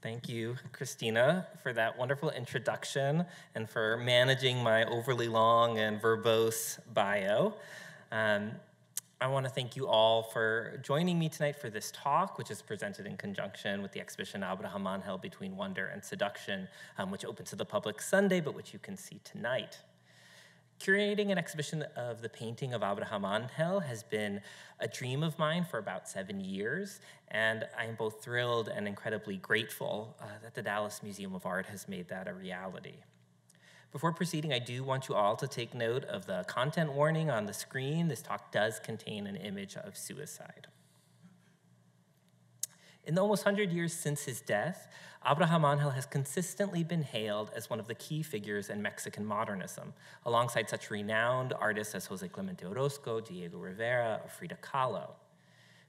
Thank you, Christina, for that wonderful introduction and for managing my overly long and verbose bio. I want to thank you all for joining me tonight for this talk, which is presented in conjunction with the exhibition Abraham Ángel, Between Wonder and Seduction, which opens to the public Sunday, but which you can see tonight. Curating an exhibition of the painting of Abraham Ángel has been a dream of mine for about 7 years, and I am both thrilled and incredibly grateful that the Dallas Museum of Art has made that a reality. Before proceeding, I do want you all to take note of the content warning on the screen. This talk does contain an image of suicide. In the almost 100 years since his death, Abraham Ángel has consistently been hailed as one of the key figures in Mexican modernism, alongside such renowned artists as 𝗟𝗶𝗳𝗏 Orozco, Diego Rivera, or Frida Kahlo.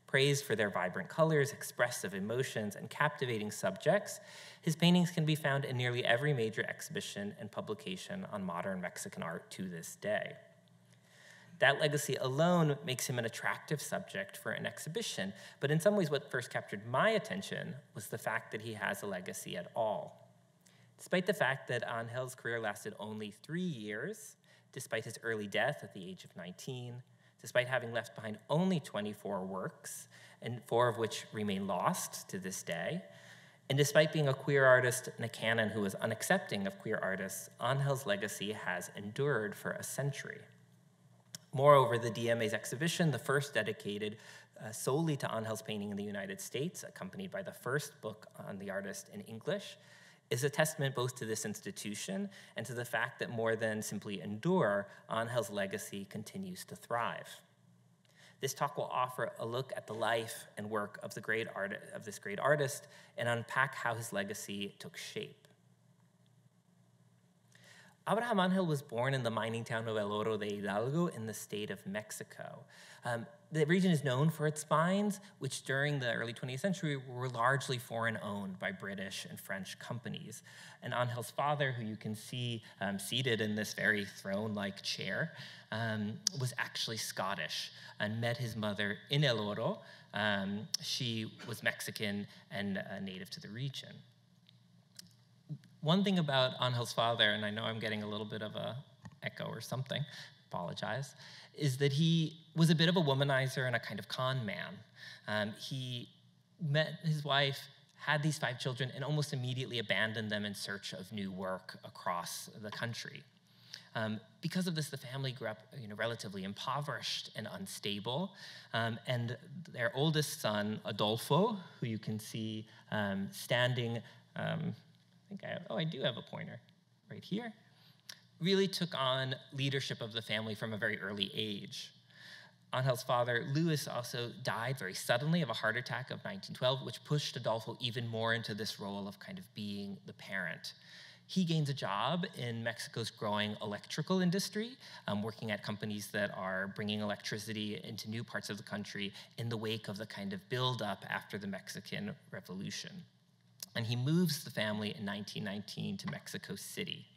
Praised for their vibrant colors, expressive emotions, and captivating subjects, his paintings can be found in nearly every major exhibition and publication on modern Mexican art to this day. That legacy alone makes him an attractive subject for an exhibition, but in some ways what first captured my attention was the fact that he has a legacy at all. Despite the fact that Angel's career lasted only 3 years, despite his early death at the age of 19, despite having left behind only 24 works, and 4 of which remain lost to this day, and despite being a queer artist in a canon who was unaccepting of queer artists, Angel's legacy has endured for a century. Moreover, the DMA's exhibition, the first dedicated solely to Angel's painting in the United States, accompanied by the first book on the artist in English, is a testament both to this institution and to the fact that more than simply endure, Angel's legacy continues to thrive. This talk will offer a look at the life and work of this great artist and unpack how his legacy took shape. Abraham Ángel was born in the mining town of El Oro de Hidalgo in the state of Mexico. The region is known for its mines, which during the early 20th century were largely foreign-owned by British and French companies. And Angel's father, who you can see seated in this very throne-like chair, was actually Scottish and met his mother in El Oro. She was Mexican and native to the region. One thing about Angel's father, and I know I'm getting a little bit of an echo or something, apologize, is that he was a bit of a womanizer and a kind of con man. He met his wife, had these 5 children, and almost immediately abandoned them in search of new work across the country. Because of this, the family grew up relatively impoverished and unstable, and their oldest son, Adolfo, who you can see standing, I do have a pointer right here, really took on leadership of the family from a very early age. Angel's father, Luis, also died very suddenly of a heart attack of 1912, which pushed Adolfo even more into this role of kind of being the parent. He gains a job in Mexico's growing electrical industry, working at companies that are bringing electricity into new parts of the country in the wake of the kind of buildup after the Mexican Revolution. And he moves the family in 1919 to Mexico City.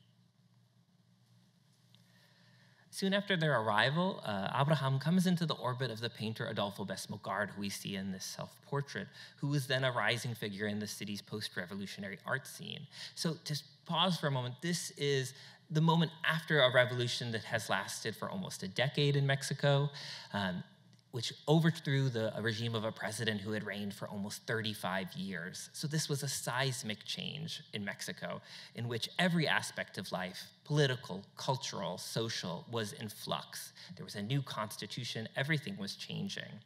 Soon after their arrival, Abraham comes into the orbit of the painter Adolfo Besmogard, who we see in this self-portrait, who was then a rising figure in the city's post-revolutionary art scene. So just pause for a moment. This is the moment after a revolution that has lasted for almost a decade in Mexico, which overthrew the regime of a president who had reigned for almost 35 years. So this was a seismic change in Mexico in which every aspect of life, political, cultural, social, was in flux. There was a new constitution, everything was changing.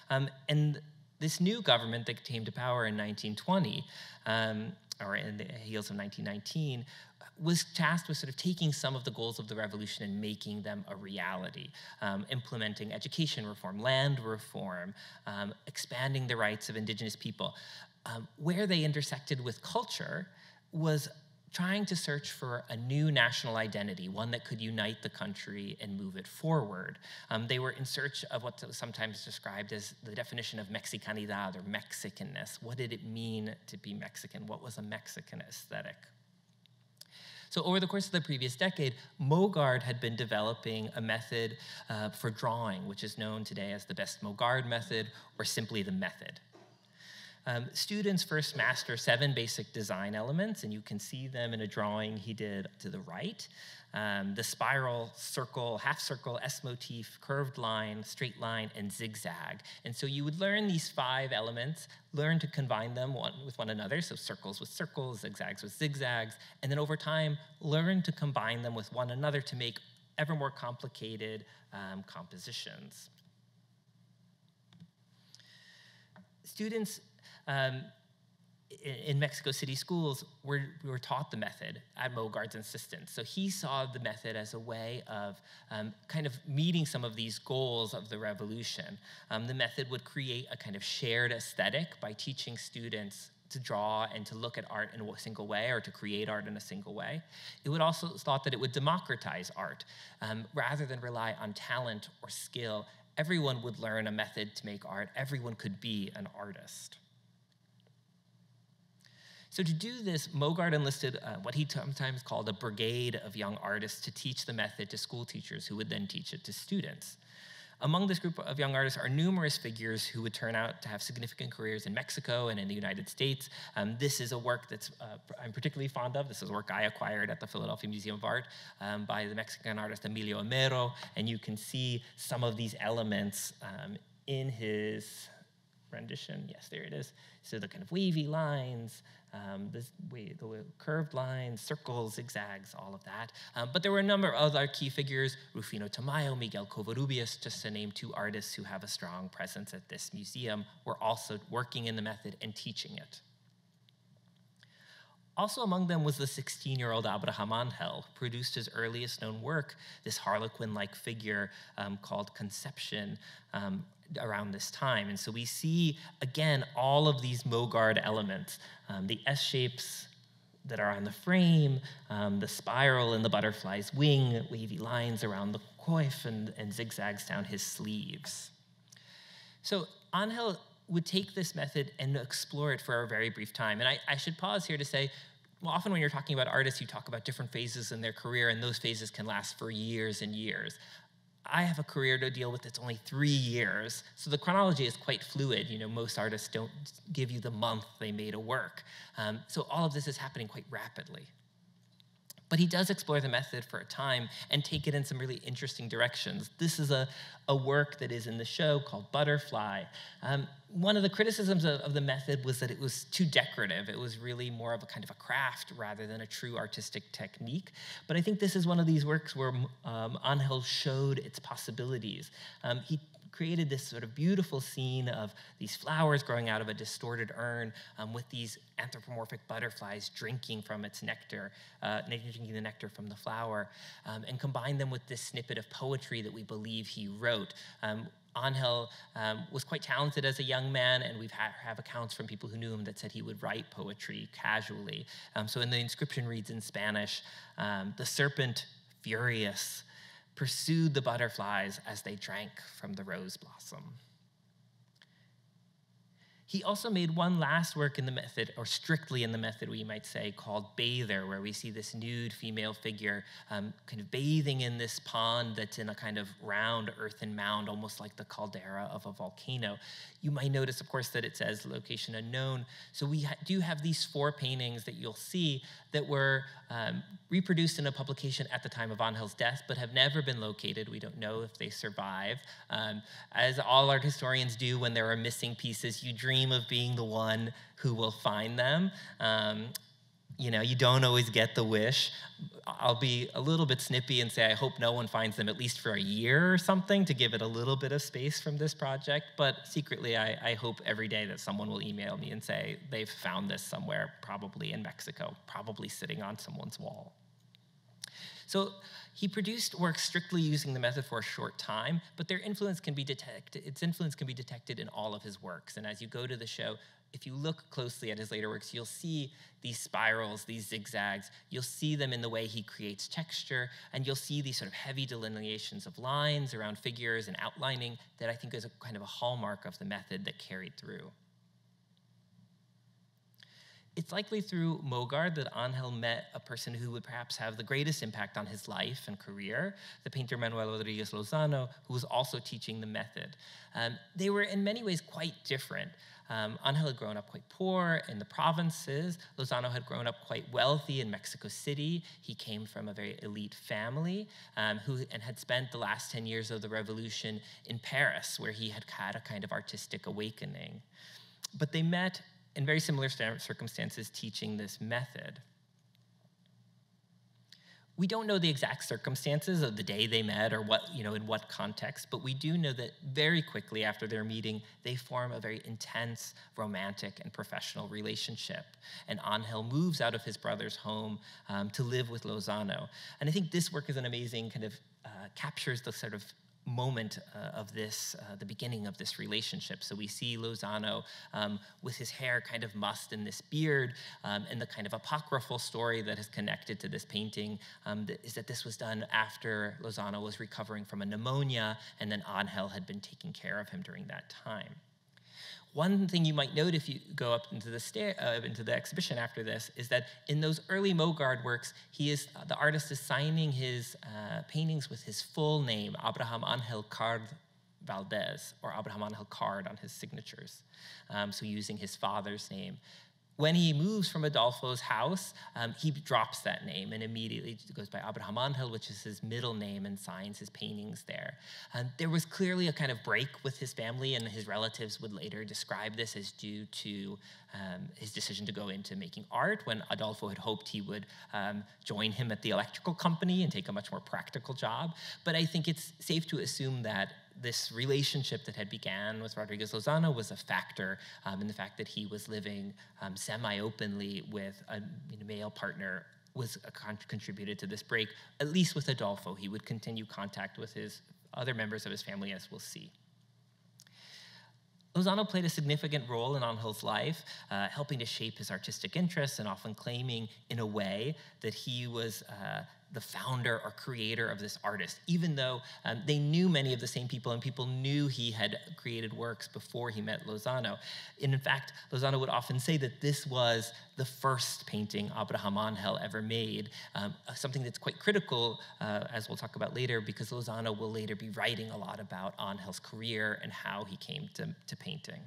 And this new government that came to power in 1920, or in the heels of 1919, was tasked with sort of taking some of the goals of the revolution and making them a reality, implementing education reform, land reform, expanding the rights of indigenous people. Where they intersected with culture was trying to search for a new national identity, one that could unite the country and move it forward. They were in search of what's sometimes described as the definition of Mexicanidad or Mexicanness. What did it mean to be Mexican? What was a Mexican aesthetic? So over the course of the previous decade, Mogard had been developing a method for drawing, which is known today as the Besmogard method, or simply the method. Students first master 7 basic design elements, and you can see them in a drawing he did to the right. The spiral, circle, half circle, S motif, curved line, straight line, and zigzag. And so you would learn these 5 elements, learn to combine them with one another, so circles with circles, zigzags with zigzags, and then over time, learn to combine them with one another to make ever more complicated compositions. Students in Mexico City schools were taught the method at Mogard's insistence. So he saw the method as a way of kind of meeting some of these goals of the revolution. The method would create a kind of shared aesthetic by teaching students to draw and to look at art in a single way, or to create art in a single way. It would also thought that it would democratize art. Rather than rely on talent or skill, everyone would learn a method to make art. Everyone could be an artist. So to do this, Mogard enlisted what he sometimes called a brigade of young artists to teach the method to school teachers who would then teach it to students. Among this group of young artists are numerous figures who would turn out to have significant careers in Mexico and in the United States. This is a work that's I'm particularly fond of. This is a work I acquired at the Philadelphia Museum of Art by the Mexican artist Emilio Amero, and you can see some of these elements in his rendition. Yes, there it is. So the kind of wavy lines, the curved lines, circles, zigzags, all of that. But there were a number of other key figures, Rufino Tamayo, Miguel Covarrubias, just to name 2 artists who have a strong presence at this museum, were also working in the method and teaching it. Also among them was the 16-year-old Abraham Ángel, who produced his earliest known work, this harlequin-like figure called Conception, around this time. And so we see, again, all of these Mogard elements, the S shapes that are on the frame, the spiral in the butterfly's wing, wavy lines around the coif, and zigzags down his sleeves. So Ángel would take this method and explore it for a very brief time. And I should pause here to say, well, often when you're talking about artists, you talk about different phases in their career, and those phases can last for years and years. I have a career to deal with that's only 3 years, so the chronology is quite fluid. You know, most artists don't give you the month they made a work. So all of this is happening quite rapidly. But he does explore the method for a time and take it in some really interesting directions. This is a work that is in the show called Butterfly. One of the criticisms of the method was that it was too decorative. It was really more of a kind of a craft rather than a true artistic technique. But I think this is one of these works where Ángel showed its possibilities. He created this sort of beautiful scene of these flowers growing out of a distorted urn with these anthropomorphic butterflies drinking from its nectar, drinking the nectar from the flower, and combined them with this snippet of poetry that we believe he wrote. Ángel was quite talented as a young man, and we have accounts from people who knew him that said he would write poetry casually. So in the inscription reads in Spanish, "The serpent, furious, pursued the butterflies as they drank from the rose blossom." He also made one last work in the method, or strictly in the method, we might say, called Bather, where we see this nude female figure kind of bathing in this pond that's in a kind of round earthen mound, almost like the caldera of a volcano. You might notice, of course, that it says location unknown. So we do have these 4 paintings that you'll see that were reproduced in a publication at the time of Ángel's death, but have never been located. We don't know if they survive. As all art historians do when there are missing pieces, you dream of being the one who will find them. You know, you don't always get the wish. I'll be a little bit snippy and say I hope no one finds them at least for a year or something to give it a little bit of space from this project, but secretly I hope every day that someone will email me and say they've found this somewhere, probably in Mexico, probably sitting on someone's wall. So he produced works strictly using the method for a short time, but their influence can be detected. Its influence can be detected in all of his works. And as you go to the show, if you look closely at his later works, you'll see these spirals, these zigzags. You'll see them in the way he creates texture, and you'll see these sort of heavy delineations of lines around figures and outlining that I think is a kind of a hallmark of the method that carried through. It's likely through Mogard that Ángel met a person who would perhaps have the greatest impact on his life and career, the painter Manuel Rodriguez Lozano, who was also teaching the method. They were in many ways quite different. Ángel had grown up quite poor in the provinces. Lozano had grown up quite wealthy in Mexico City. He came from a very elite family and had spent the last 10 years of the revolution in Paris, where he had had a kind of artistic awakening. But they met in very similar circumstances teaching this method. We don't know the exact circumstances of the day they met or what, in what context, but we do know that very quickly after their meeting, they form a very intense, romantic, and professional relationship. And Ángel moves out of his brother's home to live with Lozano. And I think this work is an amazing kind of captures the sort of moment of this, the beginning of this relationship. So we see Lozano with his hair kind of mussed and this beard, and the kind of apocryphal story that is connected to this painting is that this was done after Lozano was recovering from a pneumonia, and then Ángel had been taking care of him during that time. One thing you might note if you go up into the exhibition after this is that in those early Mogard works, the artist is signing his paintings with his full name, Abraham Ángel 𝗟𝗶𝗳𝗏, or Abraham Ángel Card on his signatures, so using his father's name. When he moves from Adolfo's house, he drops that name and immediately goes by Abraham Ángel, which is his middle name, and signs his paintings there. There was clearly a kind of break with his family, and his relatives would later describe this as due to his decision to go into making art, when Adolfo had hoped he would join him at the electrical company and take a much more practical job. But I think it's safe to assume that this relationship that had began with Rodriguez Lozano was a factor in the fact that he was living semi-openly with a male partner was contributed to this break. At least with Adolfo, he would continue contact with his other members of his family, as we'll see. Lozano played a significant role in Ángel's life, helping to shape his artistic interests and often claiming, in a way, that he was the founder or creator of this artist, even though they knew many of the same people, and people knew he had created works before he met Lozano. And in fact, Lozano would often say that this was the first painting Abraham Ángel ever made, something that's quite critical, as we'll talk about later, because Lozano will later be writing a lot about Ángel's career and how he came to painting.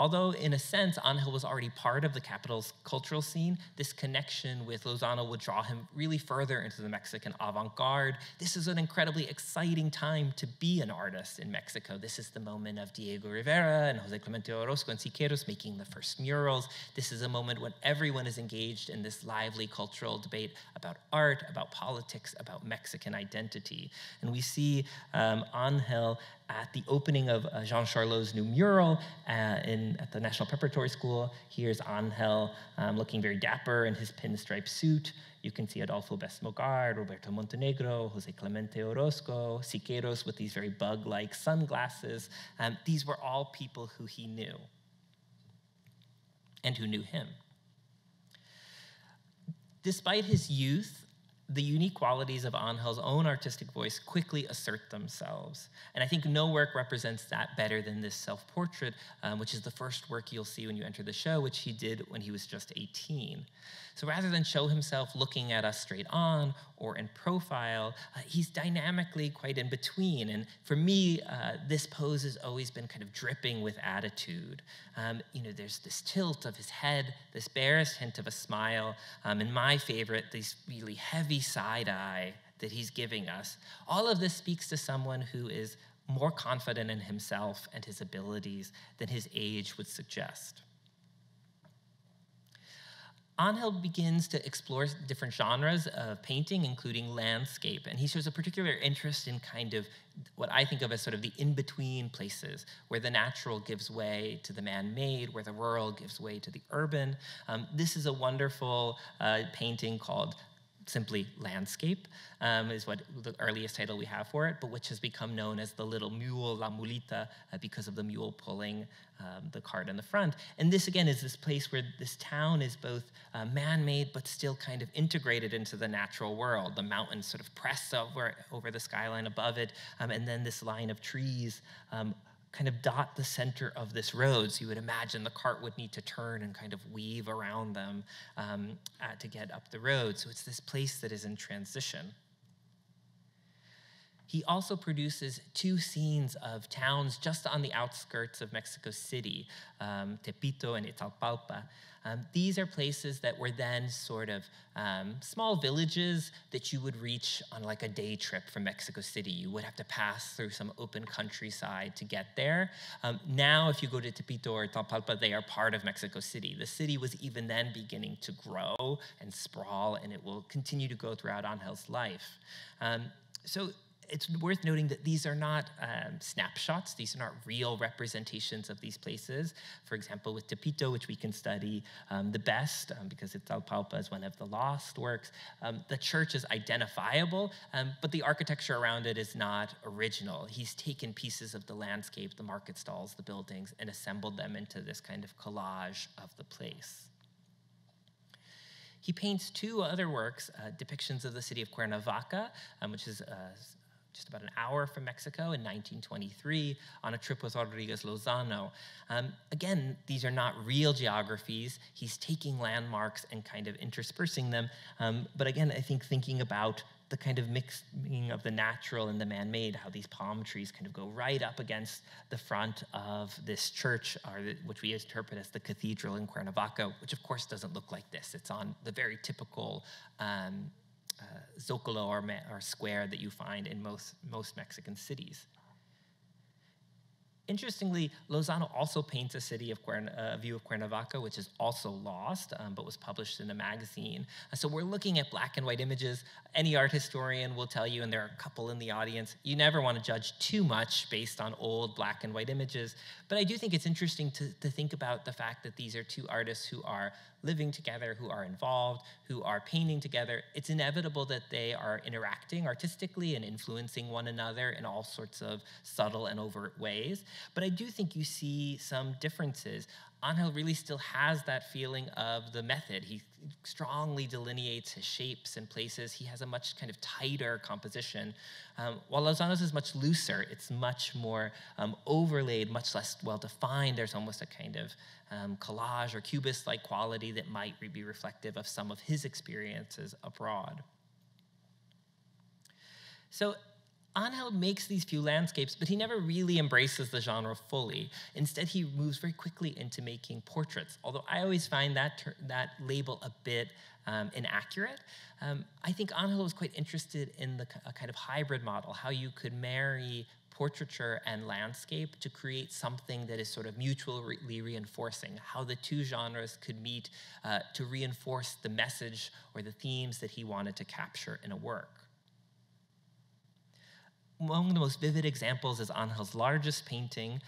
Although, in a sense, Ángel was already part of the capital's cultural scene, this connection with Lozano would draw him really further into the Mexican avant-garde. This is an incredibly exciting time to be an artist in Mexico. This is the moment of Diego Rivera and José Clemente Orozco and 𝗖𝗍𝗄 making the first murals. This is a moment when everyone is engaged in this lively cultural debate about art, about politics, about Mexican identity. And we see Ángel at the opening of Jean Charlot's new mural at the National Preparatory School. Here's Ángel looking very dapper in his pinstripe suit. You can see Adolfo Mogard, Roberto Montenegro, José Clemente Orozco, 𝗖𝗍𝗄 with these very bug-like sunglasses. These were all people who he knew and who knew him. Despite his youth, the unique qualities of Ángel's own artistic voice quickly assert themselves. And I think no work represents that better than this self-portrait, which is the first work you'll see when you enter the show, which he did when he was just 18. So rather than show himself looking at us straight on or in profile, he's dynamically quite in between. And for me, this pose has always been kind of dripping with attitude. There's this tilt of his head, this barest hint of a smile, and my favorite, this really heavy side eye that he's giving us. All of this speaks to someone who is more confident in himself and his abilities than his age would suggest. Ángel begins to explore different genres of painting, including landscape, and he shows a particular interest in kind of what I think of as sort of the in-between places, where the natural gives way to the man-made, where the rural gives way to the urban. This is a wonderful painting called simply Landscape, is what the earliest title we have for it, but which has become known as the little mule, la mulita, because of the mule pulling the cart in the front. And this, again, is this place where this town is both man-made, but still kind of integrated into the natural world. The mountains sort of press over the skyline above it, and then this line of trees kind of dot the center of this road. So you would imagine the cart would need to turn and kind of weave around them to get up the road. So it's this place that is in transition. He also produces 2 scenes of towns just on the outskirts of Mexico City, Tepito and Ixtapalpa. These are places that were then sort of small villages that you would reach on like a day trip from Mexico City. You would have to pass through some open countryside to get there. Now, if you go to Tepito or Ixtapalpa, they are part of Mexico City. The city was even then beginning to grow and sprawl, and it will continue to grow throughout Angel's life. So it's worth noting that these are not snapshots. These are not real representations of these places. For example, with Tepito, which we can study the best because Ixtapalpa is one of the lost works, the church is identifiable, but the architecture around it is not original. He's taken pieces of the landscape, the market stalls, the buildings, and assembled them into this kind of collage of the place. He paints 2 other works, depictions of the city of Cuernavaca, which is just about an hour from Mexico in 1923 on a trip with Rodriguez Lozano. Again, these are not real geographies. He's taking landmarks and kind of interspersing them. But again, I think thinking about the kind of mixing of the natural and the man-made, how these palm trees kind of go right up against the front of this church, which we interpret as the cathedral in Cuernavaca, which of course doesn't look like this. It's on the very typical zocalo or square that you find in most Mexican cities. Interestingly, Lozano also paints a view of Cuernavaca, which is also lost, but was published in a magazine. So we're looking at black and white images. Any art historian will tell you, and there are a couple in the audience, you never want to judge too much based on old black and white images. But I do think it's interesting to think about the fact that these are 2 artists who are living together, who are involved, who are painting together. It's inevitable that they are interacting artistically and influencing one another in all sorts of subtle and overt ways. But I do think you see some differences. Ángel really still has that feeling of the method. He strongly delineates his shapes and places. He has a much kind of tighter composition, while Lozano's is much looser. It's much more overlaid, much less well-defined. There's almost a kind of collage or cubist-like quality that might be reflective of some of his experiences abroad. So Ángel makes these few landscapes, but he never really embraces the genre fully. Instead, he moves very quickly into making portraits, although I always find that label a bit inaccurate. I think Ángel was quite interested in a kind of hybrid model, how you could marry portraiture and landscape to create something that is sort of mutually reinforcing, how the 2 genres could meet to reinforce the message or the themes that he wanted to capture in a work. One of the most vivid examples is Ángel's largest painting,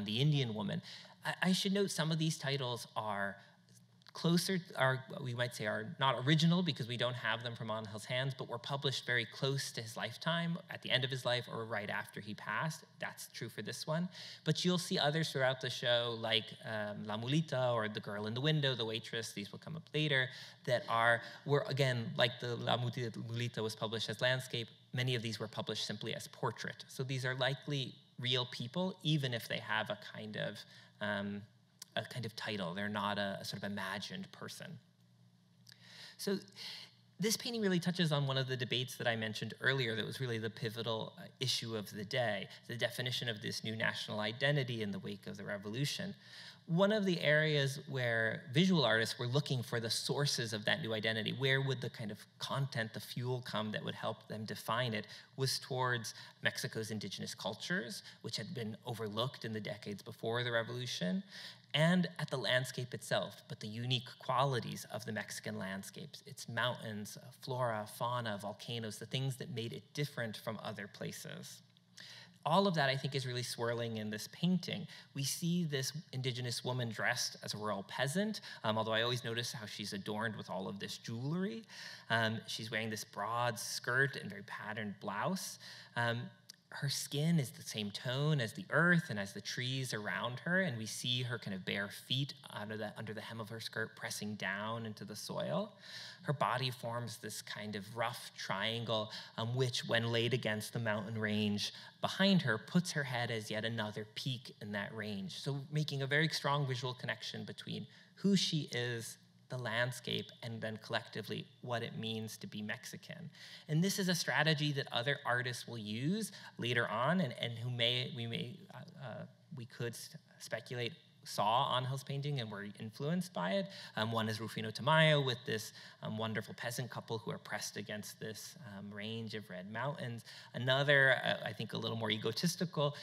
The Indian Woman. I should note some of these titles are we might say are not original because we don't have them from Ángel's hands, but were published very close to his lifetime, at the end of his life or right after he passed. That's true for this one. But you'll see others throughout the show, like La Mulita or The Girl in the Window, The Waitress, these will come up later, that were again, like the La Mulita was published as landscape, many of these were published simply as portrait. So these are likely real people, even if they have a kind of title. They're not a sort of imagined person. So this painting really touches on one of the debates that I mentioned earlier that was really the pivotal issue of the day, the definition of this new national identity in the wake of the revolution. One of the areas where visual artists were looking for the sources of that new identity, where would the kind of content, the fuel come that would help them define it, was towards Mexico's indigenous cultures, which had been overlooked in the decades before the revolution, and at the landscape itself, but the unique qualities of the Mexican landscapes, its mountains, flora, fauna, volcanoes, the things that made it different from other places. All of that, I think, is really swirling in this painting. We see this indigenous woman dressed as a rural peasant, although I always notice how she's adorned with all of this jewelry. She's wearing this broad skirt and very patterned blouse. her skin is the same tone as the earth and as the trees around her, and we see her kind of bare feet under the hem of her skirt pressing down into the soil. Her body forms this kind of rough triangle, which, when laid against the mountain range behind her, puts her head as yet another peak in that range. So making a very strong visual connection between who she is, the landscape, and then collectively what it means to be Mexican. And this is a strategy that other artists will use later on, and who we could speculate saw Ángel's painting and were influenced by it. One is Rufino Tamayo with this wonderful peasant couple who are pressed against this range of red mountains. Another, I think a little more egotistical,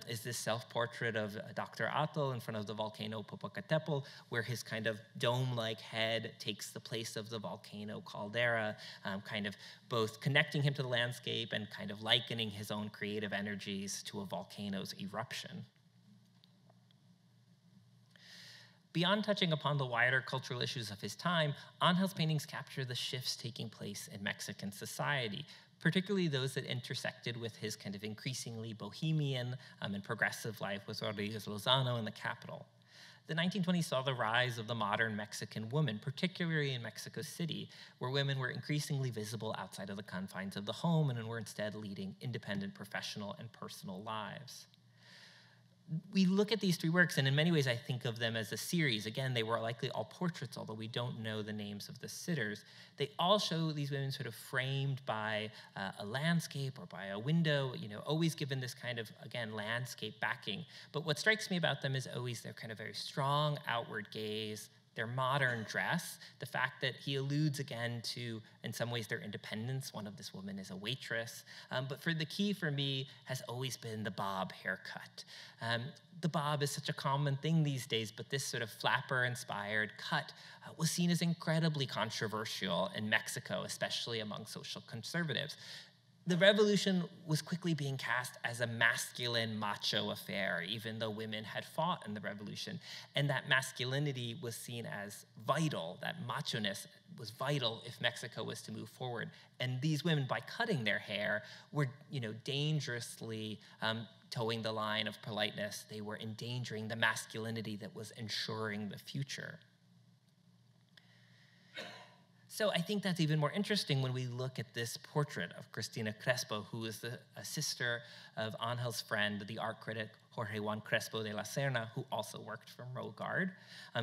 is this self-portrait of Dr. Atl in front of the volcano Popocatépetl, where his kind of dome-like head takes the place of the volcano caldera, kind of both connecting him to the landscape and kind of likening his own creative energies to a volcano's eruption. Beyond touching upon the wider cultural issues of his time, Ángel's paintings capture the shifts taking place in Mexican society, particularly those that intersected with his kind of increasingly bohemian and progressive life with Rodriguez Lozano in the capital. The 1920s saw the rise of the modern Mexican woman, particularly in Mexico City, where women were increasingly visible outside of the confines of the home and were instead leading independent professional and personal lives. We look at these three works, and in many ways I think of them as a series. Again, they were likely all portraits, although we don't know the names of the sitters. They all show these women sort of framed by a landscape or by a window, always given this kind of, again, landscape backing. But what strikes me about them is always their kind of very strong outward gaze, their modern dress, the fact that he alludes again to, in some ways, their independence. One of this woman is a waitress. But the key for me has always been the bob haircut. The bob is such a common thing these days, but this sort of flapper-inspired cut was seen as incredibly controversial in Mexico, especially among social conservatives. The revolution was quickly being cast as a masculine, macho affair, even though women had fought in the revolution. And that masculinity was seen as vital, that macho-ness was vital if Mexico was to move forward. And these women, by cutting their hair, were dangerously towing the line of politeness. They were endangering the masculinity that was ensuring the future. So I think that's even more interesting when we look at this portrait of Cristina Crespo, who is a sister of Ángel's friend, the art critic Jorge Juan Crespo de la Serna, who also worked for Mogard.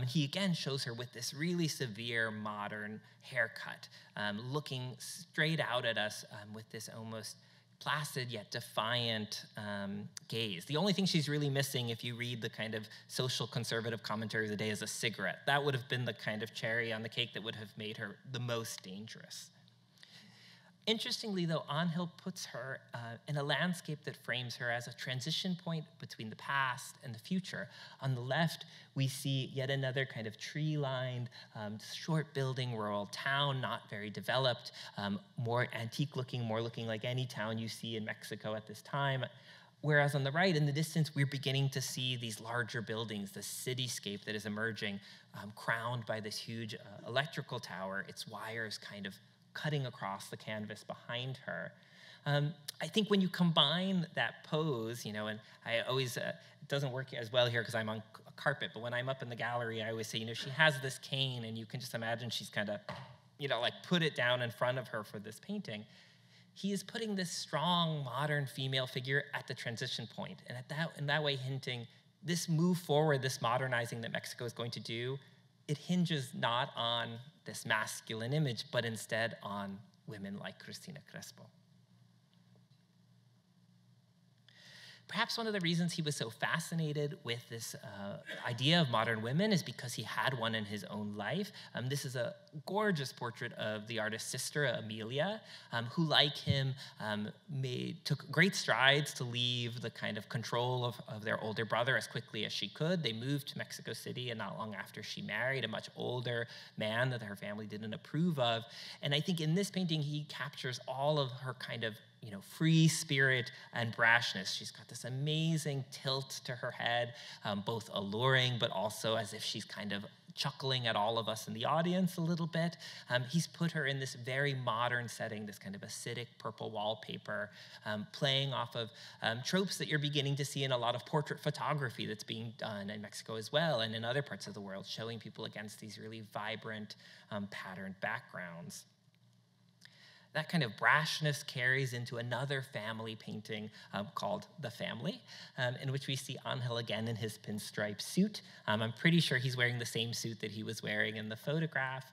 He again shows her with this really severe modern haircut, looking straight out at us with this almost placid yet defiant gaze. The only thing she's really missing, if you read the kind of social conservative commentaries of the day, is a cigarette. That would have been the kind of cherry on the cake that would have made her the most dangerous. Interestingly, though, Ángel puts her in a landscape that frames her as a transition point between the past and the future. On the left, we see yet another kind of tree-lined, short building rural town, not very developed, more antique-looking, more looking like any town you see in Mexico at this time. Whereas on the right, in the distance, we're beginning to see these larger buildings, the cityscape that is emerging, crowned by this huge electrical tower, its wires kind of cutting across the canvas behind her. I think when you combine that pose, and I always, it doesn't work as well here because I'm on a carpet, but when I'm up in the gallery, I always say, she has this cane, and you can just imagine she's kind of, like put it down in front of her for this painting. He is putting this strong, modern female figure at the transition point, and in that way hinting, this move forward, this modernizing that Mexico is going to do, it hinges not on this masculine image, but instead on women like Cristina Crespo. Perhaps one of the reasons he was so fascinated with this idea of modern women is because he had one in his own life. This is a gorgeous portrait of the artist's sister, Amelia, who, like him, took great strides to leave the kind of control of their older brother as quickly as she could. They moved to Mexico City, and not long after she married a much older man that her family didn't approve of. And I think in this painting, he captures all of her kind of free spirit and brashness. She's got this amazing tilt to her head, both alluring, but also as if she's kind of chuckling at all of us in the audience a little bit. He's put her in this very modern setting, this kind of acidic purple wallpaper, playing off of tropes that you're beginning to see in a lot of portrait photography that's being done in Mexico as well, and in other parts of the world, showing people against these really vibrant patterned backgrounds. That kind of brashness carries into another family painting called The Family, in which we see Ángel again in his pinstripe suit. I'm pretty sure he's wearing the same suit that he was wearing in the photograph,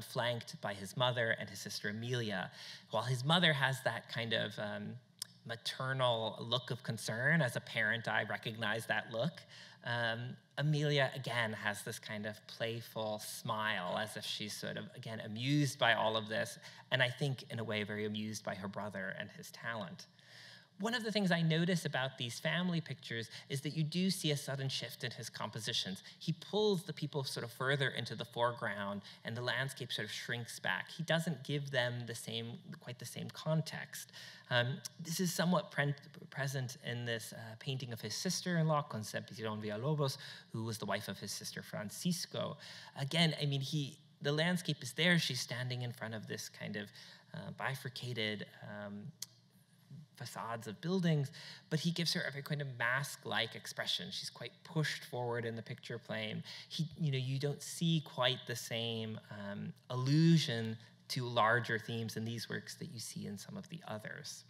flanked by his mother and his sister Amelia. While his mother has that kind of maternal look of concern, as a parent I recognize that look, Amelia, again, has this kind of playful smile, as if she's sort of, again, amused by all of this, and I think, in a way, very amused by her brother and his talent. One of the things I notice about these family pictures is that you do see a sudden shift in his compositions. He pulls the people sort of further into the foreground, and the landscape sort of shrinks back. He doesn't give them quite the same context. This is somewhat present in this painting of his sister-in-law, 𝗟𝗶𝗳𝗏𝗆, who was the wife of his sister Francisco. Again, I mean, the landscape is there. She's standing in front of this kind of bifurcated facades of buildings, but he gives her a very kind of mask-like expression. She's quite pushed forward in the picture plane. You don't see quite the same allusion to larger themes in these works that you see in some of the others.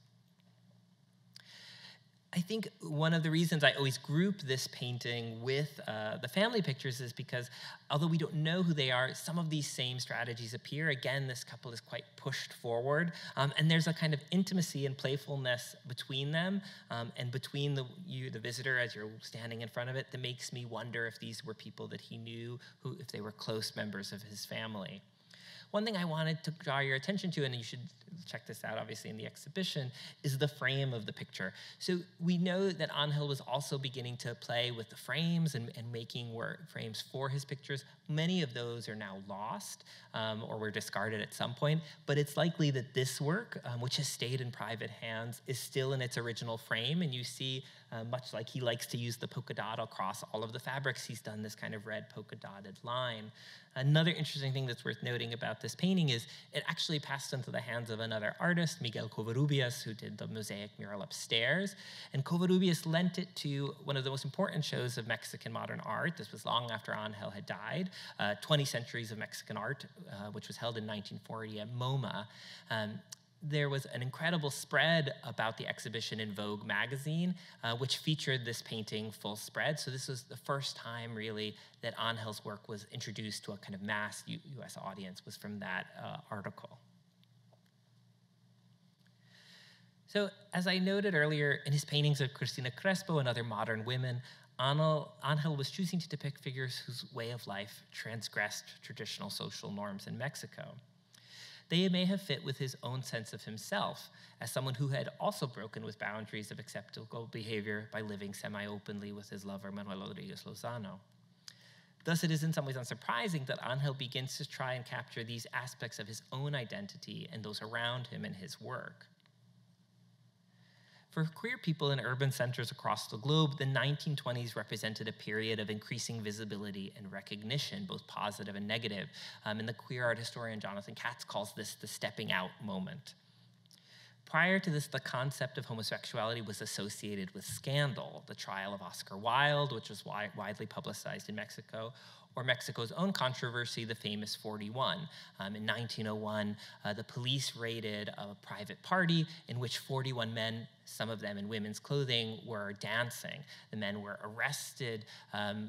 I think one of the reasons I always group this painting with the family pictures is because, although we don't know who they are, some of these same strategies appear. Again, this couple is quite pushed forward, and there's a kind of intimacy and playfulness between them, and between the visitor as you're standing in front of it, that makes me wonder if these were people that he knew, if they were close members of his family. One thing I wanted to draw your attention to, and you should check this out obviously in the exhibition, is the frame of the picture. So we know that Ángel was also beginning to play with the frames and making frames for his pictures. Many of those are now lost or were discarded at some point, but it's likely that this work, which has stayed in private hands, is still in its original frame, and you see, much like he likes to use the polka dot across all of the fabrics, he's done this kind of red polka dotted line. Another interesting thing that's worth noting about this painting is it actually passed into the hands of another artist, Miguel Covarrubias, who did the mosaic mural upstairs. And Covarrubias lent it to one of the most important shows of Mexican modern art. This was long after Ángel had died, 20 Centuries of Mexican Art, which was held in 1940 at MoMA. There was an incredible spread about the exhibition in Vogue magazine, which featured this painting full spread. So this was the first time, really, that Ángel's work was introduced to a kind of mass US audience, was from that article. So as I noted earlier, in his paintings of Cristina Crespo and other modern women, Ángel was choosing to depict figures whose way of life transgressed traditional social norms in Mexico. They may have fit with his own sense of himself as someone who had also broken with boundaries of acceptable behavior by living semi-openly with his lover, Manuel Rodriguez Lozano. Thus, it is in some ways unsurprising that Ángel begins to try and capture these aspects of his own identity and those around him in his work. For queer people in urban centers across the globe, the 1920s represented a period of increasing visibility and recognition, both positive and negative. And the queer art historian Jonathan Katz calls this the stepping out moment. Prior to this, the concept of homosexuality was associated with scandal, the trial of Oscar Wilde, which was widely publicized in Mexico, or Mexico's own controversy, the famous 41. In 1901, the police raided a private party in which 41 men, some of them in women's clothing, were dancing. The men were arrested,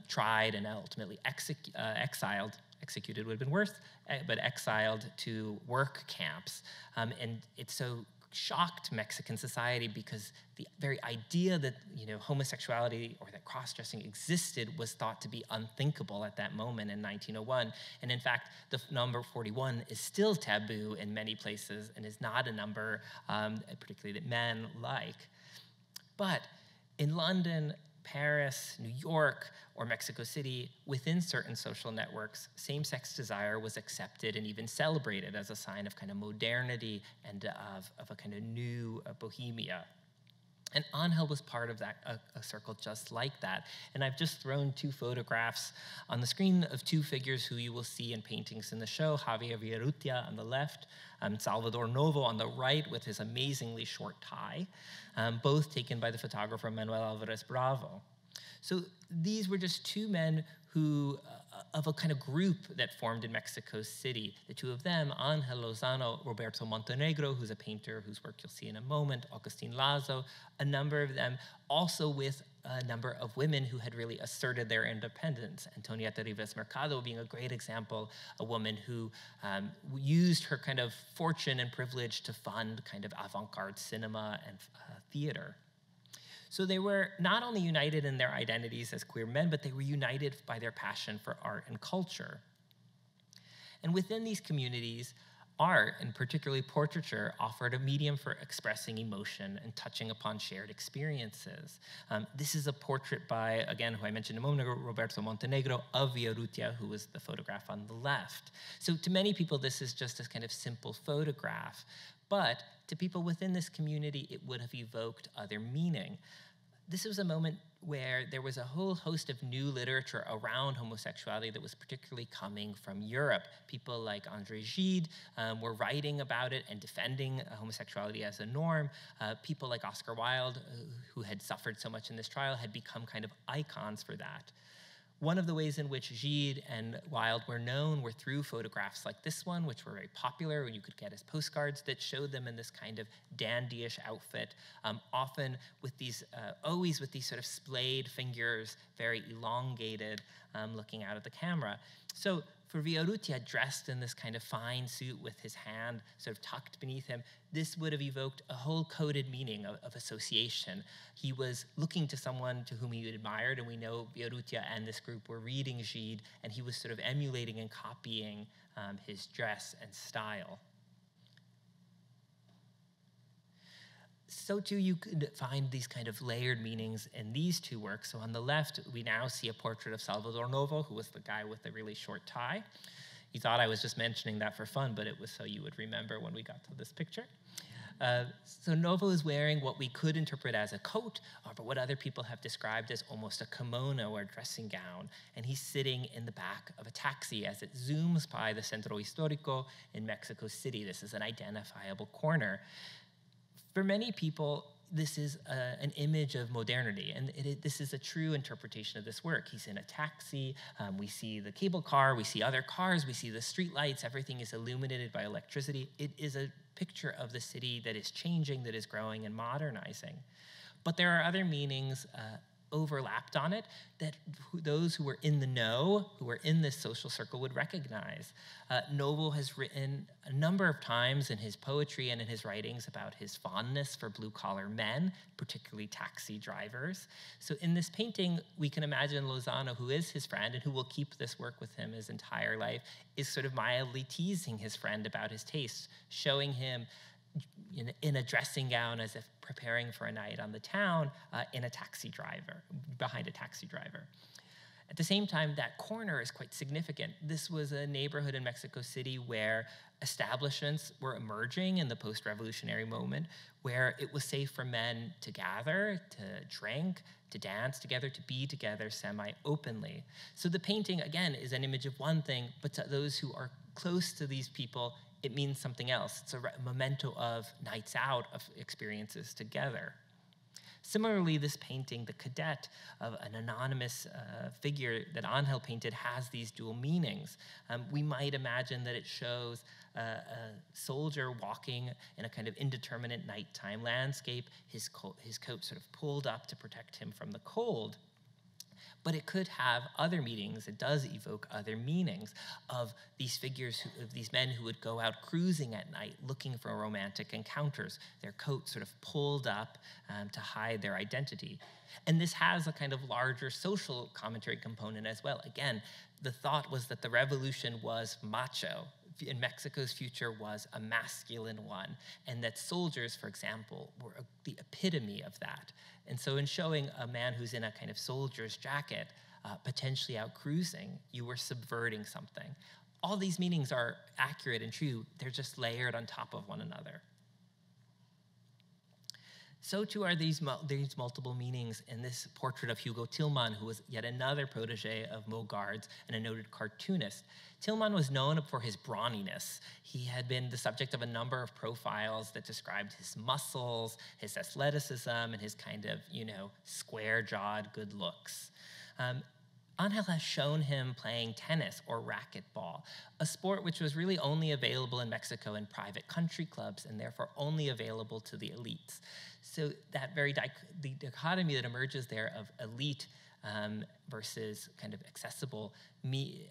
tried, and ultimately exiled. Executed would have been worse, but exiled to work camps. And it's so shocked Mexican society because the very idea that homosexuality or that cross-dressing existed was thought to be unthinkable at that moment in 1901. And in fact, the number 41 is still taboo in many places and is not a number particularly that men like. But in London, Paris, New York, or Mexico City, within certain social networks, same-sex desire was accepted and even celebrated as a sign of kind of modernity and of a kind of new bohemia. And Ángel was part of that, a circle just like that. And I've just thrown two photographs on the screen of two figures who you will see in paintings in the show, 𝗟𝗶𝗳𝗏 on the left, Salvador Novo on the right with his amazingly short tie, both taken by the photographer Manuel Álvarez Bravo. So these were just two men who, of a kind of group that formed in Mexico City. The two of them, Ángel Lozano, Roberto Montenegro, who's a painter whose work you'll see in a moment, Agustín Lazo, a number of them, also with a number of women who had really asserted their independence. Antonieta Rivas Mercado being a great example, a woman who used her kind of fortune and privilege to fund kind of avant-garde cinema and theater. So they were not only united in their identities as queer men, but they were united by their passion for art and culture. And within these communities, art, and particularly portraiture, offered a medium for expressing emotion and touching upon shared experiences. This is a portrait by, again, who I mentioned a moment ago, Roberto Montenegro, of Villaurrutia, who was the photograph on the left. So to many people, this is just a kind of simple photograph. But to people within this community, it would have evoked other meaning. This was a moment where there was a whole host of new literature around homosexuality that was particularly coming from Europe. People like André Gide were writing about it and defending homosexuality as a norm. People like Oscar Wilde, who had suffered so much in this trial, had become kind of icons for that. One of the ways in which Gide and Wilde were known were through photographs like this one, which were very popular, and you could get as postcards that showed them in this kind of dandyish outfit, often with these, always with these sort of splayed fingers, very elongated, looking out at the camera. So for Villaurrutia, dressed in this kind of fine suit with his hand sort of tucked beneath him, this would have evoked a whole coded meaning of association. He was looking to someone to whom he admired, and we know Villaurrutia and this group were reading Gide, and he was sort of emulating and copying his dress and style. So too, you could find these kind of layered meanings in these two works. So on the left, we now see a portrait of Salvador Novo, who was the guy with the really short tie. You thought I was just mentioning that for fun, but it was so you would remember when we got to this picture. So Novo is wearing what we could interpret as a coat, but what other people have described as almost a kimono or dressing gown. And he's sitting in the back of a taxi as it zooms by the Centro Histórico in Mexico City. This is an identifiable corner. For many people, this is an image of modernity, and this is a true interpretation of this work. He's in a taxi, we see the cable car, we see other cars, we see the street lights, everything is illuminated by electricity. It is a picture of the city that is changing, that is growing and modernizing. But there are other meanings overlapped on it that those who were in the know, who were in this social circle, would recognize. Novo has written a number of times in his poetry and in his writings about his fondness for blue-collar men, particularly taxi drivers. So in this painting, we can imagine Lozano, who is his friend and who will keep this work with him his entire life, is sort of mildly teasing his friend about his tastes, showing him in a dressing gown as if preparing for a night on the town in a taxi driver, behind a taxi driver. At the same time, that corner is quite significant. This was a neighborhood in Mexico City where establishments were emerging in the post-revolutionary moment, where it was safe for men to gather, to drink, to dance together, to be together semi-openly. So the painting, again, is an image of one thing, but to those who are close to these people, it means something else. It's a memento of nights out, of experiences together. Similarly, this painting, The Cadet, of an anonymous figure that Ángel painted, has these dual meanings. We might imagine that it shows a soldier walking in a kind of indeterminate nighttime landscape, his coat sort of pulled up to protect him from the cold. But it could have other meanings. It does evoke other meanings of these figures, of these men who would go out cruising at night looking for romantic encounters, their coat sort of pulled up to hide their identity. And this has a kind of larger social commentary component as well. Again, the thought was that the revolution was macho, in Mexico's future was a masculine one, and that soldiers, for example, were the epitome of that. And so in showing a man who's in a kind of soldier's jacket, potentially out cruising, you were subverting something. All these meanings are accurate and true. They're just layered on top of one another. So too are these multiple meanings in this portrait of Hugo Tillman, who was yet another protege of Mogarde's and a noted cartoonist. Tillman was known for his brawniness. He had been the subject of a number of profiles that described his muscles, his athleticism, and his kind of, square-jawed good looks. Ángel has shown him playing tennis or racquetball, a sport which was really only available in Mexico in private country clubs and therefore only available to the elites. So that very the dichotomy that emerges there of elite versus kind of accessible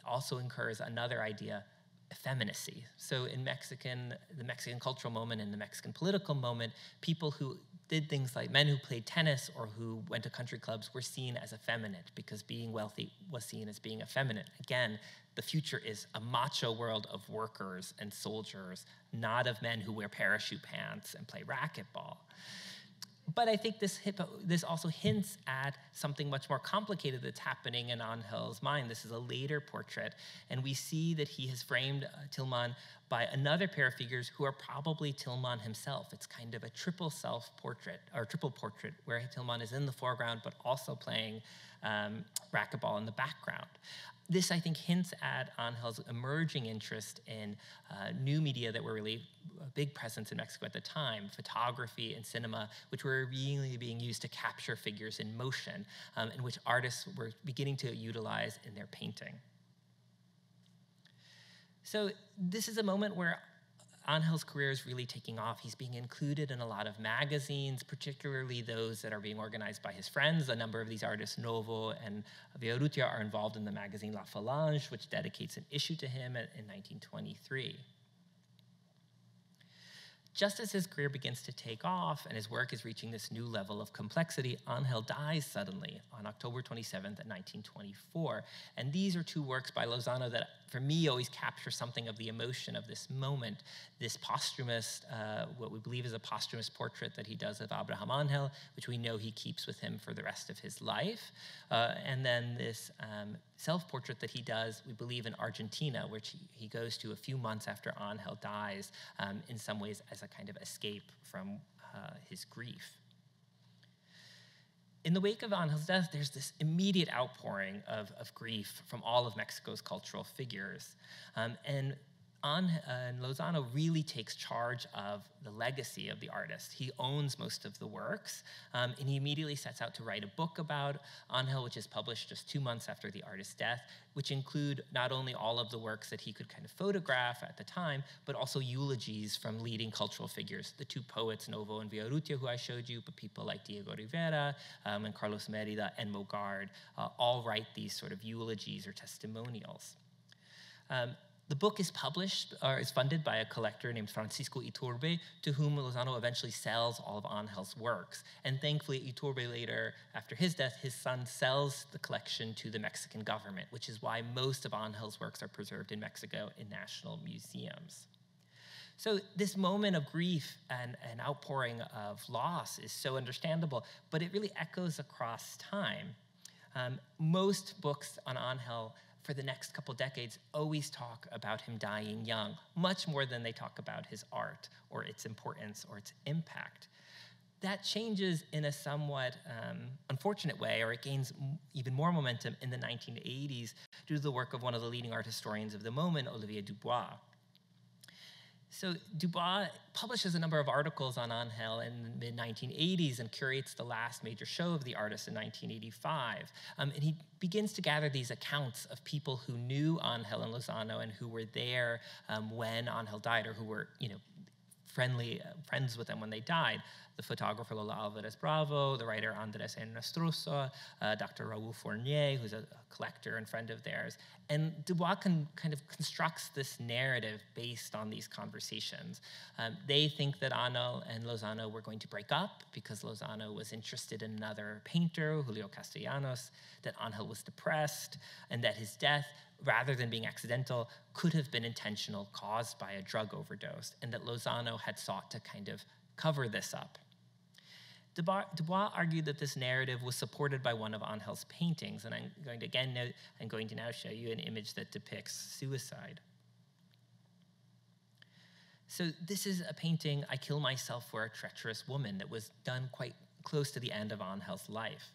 also incurs another idea, effeminacy. So in the Mexican cultural moment and the Mexican political moment, people who did things like men who played tennis or who went to country clubs were seen as effeminate because being wealthy was seen as being effeminate. Again, the future is a macho world of workers and soldiers, not of men who wear parachute pants and play racquetball. But I think this also hints at something much more complicated that's happening in Ángel's mind. This is a later portrait, and we see that he has framed Tillman by another pair of figures who are probably Tillman himself. It's kind of a triple self-portrait, or triple portrait, where Tillman is in the foreground but also playing racquetball in the background. This, I think, hints at Ángel's emerging interest in new media that were really a big presence in Mexico at the time, photography and cinema, which were really being used to capture figures in motion, and which artists were beginning to utilize in their painting. So this is a moment where Ángel's career is really taking off. He's being included in a lot of magazines, particularly those that are being organized by his friends. A number of these artists, Novo and 𝗟𝗏𝗴𝗰𝗆, are involved in the magazine La Phalange, which dedicates an issue to him in 1923. Just as his career begins to take off and his work is reaching this new level of complexity, Ángel dies suddenly on October 27th, 1924. And these are two works by Lozano that, for me, always capture something of the emotion of this moment. This posthumous, what we believe is a posthumous portrait that he does of Abraham Ángel, which we know he keeps with him for the rest of his life. And then this self-portrait that he does, we believe, in Argentina, which he goes to a few months after Ángel dies, in some ways as a kind of escape from his grief. In the wake of Ángel's death, there's this immediate outpouring of grief from all of Mexico's cultural figures. And Lozano really takes charge of the legacy of the artist. He owns most of the works, and he immediately sets out to write a book about Ángel, which is published just 2 months after the artist's death, which include not only all of the works that he could kind of photograph at the time, but also eulogies from leading cultural figures, the two poets, Novo and 𝗟𝗏𝗴𝗆, who I showed you, but people like Diego Rivera and Carlos Mérida and Mogarde all write these sort of eulogies or testimonials. The book is published, or is funded by a collector named Francisco Iturbe, to whom Lozano eventually sells all of Ángel's works. And thankfully, Iturbe later, after his death, his son sells the collection to the Mexican government, which is why most of Ángel's works are preserved in Mexico in national museums. So this moment of grief and an outpouring of loss is so understandable, but it really echoes across time. Most books on Ángel for the next couple decades always talk about him dying young, much more than they talk about his art or its importance or its impact. That changes in a somewhat unfortunate way, or it gains even more momentum in the 1980s due to the work of one of the leading art historians of the moment, Olivier Dubois. So Dubois publishes a number of articles on Ángel in the mid-1980s and curates the last major show of the artist in 1985. And he begins to gather these accounts of people who knew Ángel and Lozano and who were there when Ángel died, or who were, friends with them when they died. the photographer Lola Álvarez Bravo, the writer Andrés Nostroza, Dr. Raúl Fournier, who's a collector and friend of theirs. And Dubois kind of constructs this narrative based on these conversations. They think that Ángel and Lozano were going to break up because Lozano was interested in another painter, Julio Castellanos, that Ángel was depressed, and that his death, rather than being accidental, could have been intentional, caused by a drug overdose, and that Lozano had sought to kind of cover this up. Dubois argued that this narrative was supported by one of Ángel's paintings, and I'm going to now show you an image that depicts suicide. So this is a painting, I Kill Myself for a Treacherous Woman, that was done quite close to the end of Ángel's life.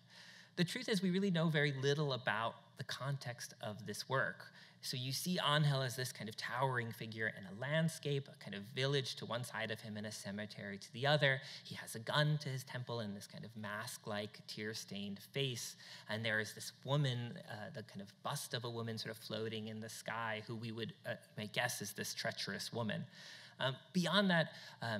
The truth is we really know very little about the context of this work. So you see Ángel as this kind of towering figure in a landscape, a kind of village to one side of him and a cemetery to the other. He has a gun to his temple and this kind of mask-like, tear-stained face. And there is this woman, the kind of bust of a woman sort of floating in the sky, who we would may guess is this treacherous woman. Beyond that,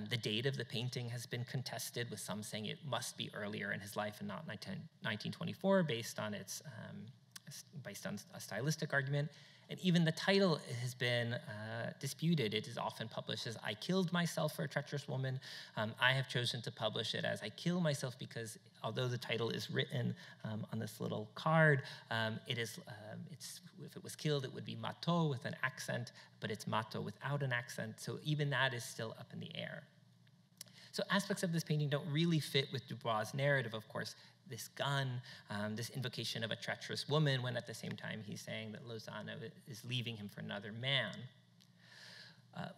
the date of the painting has been contested, with some saying it must be earlier in his life and not 1924, based on a stylistic argument. And even the title has been disputed. It is often published as I Killed Myself for a Treacherous Woman. I have chosen to publish it as I Kill Myself because although the title is written on this little card, if it was killed, it would be mato with an accent, but it's mato without an accent. So even that is still up in the air. So aspects of this painting don't really fit with Dubois' narrative, of course. This gun, this invocation of a treacherous woman, when at the same time he's saying that Lozano is leaving him for another man.